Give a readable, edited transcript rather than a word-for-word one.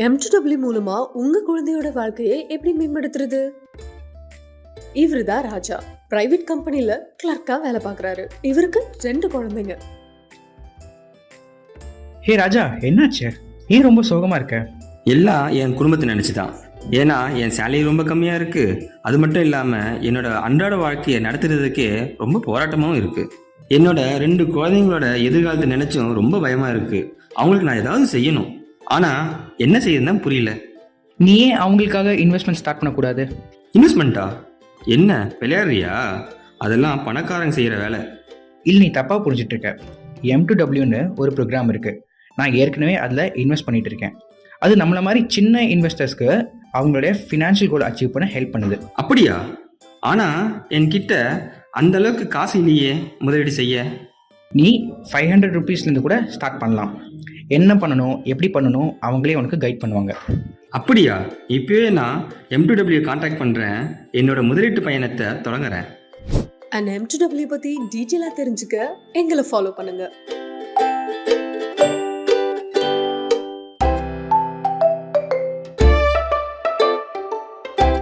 M2W மூலமா உங்க குழந்தையோட வாழ்க்கையை எப்படி மேம்படுத்துறது? இவருதான் ராஜா. பிரைவேட் கம்பெனில கிளர்க்கா வேலை பார்க்கறாரு. இவருக்கு 2 குழந்தைங்க. ஹே ராஜா, என்னாச்சு? ஏன் ரொம்ப சோகமா இருக்க? எல்லாம் என் குடும்பத்தை நினச்சி தான். ஏன்னா என் சேலரி ரொம்ப கம்மியாக இருக்குது. அது மட்டும் இல்லாமல் என்னோட அன்றாட வாழ்க்கையை நடத்துறதுக்கே ரொம்ப போராட்டமாகவும் இருக்குது. என்னோட 2 குழந்தைங்களோட எதிர்காலத்தை நினச்சும் ரொம்ப பயமாக இருக்குது. அவங்களுக்கு நான் ஏதாவது செய்யணும், ஆனால் என்ன செய்யறதுன்னு புரியல. நீ ஏன் அவங்களுக்காக இன்வெஸ்ட்மெண்ட் ஸ்டார்ட் பண்ணக்கூடாது? இன்வெஸ்ட்மெண்ட்டா? என்ன விளையாடுறியா? அதெல்லாம் பணக்காரங்க செய்கிற வேலை. இல்லை, நீ தப்பாக புரிஞ்சிட்டு இருக்க. M2Wன்னு ஒரு ப்ரோக்ராம் இருக்குது. நான் ஏற்கனவே அதில் இன்வெஸ்ட் பண்ணிட்டு இருக்கேன். அது நம்மள மாதிரி சின்ன இன்வெஸ்டர்ஸ்க்கு அவங்களுடைய ஃபினான்ஷியல் கோல் அச்சீவ் பண்ண ஹெல்ப் பண்ணுது. அப்படியா? ஆனால் என்கிட்ட அந்த அளவுக்கு காசு இல்லையே முதலீடு செய்ய. நீ 500 ருபீஸ்லேருந்து கூட ஸ்டார்ட் பண்ணலாம். என்ன பண்ணணும், எப்படி பண்ணணும், அவங்களே உனக்கு கைட் பண்ணுவாங்க. அப்படியா? இப்போவே நான் M2W கான்டாக்ட் பண்ணுறேன். என்னோட முதலீட்டு பயணத்தை தொடங்குறேன். And M2W பத்தி டீட்டெயிலா தெரிஞ்சுக்க எங்களை ஃபாலோ பண்ணுங்க.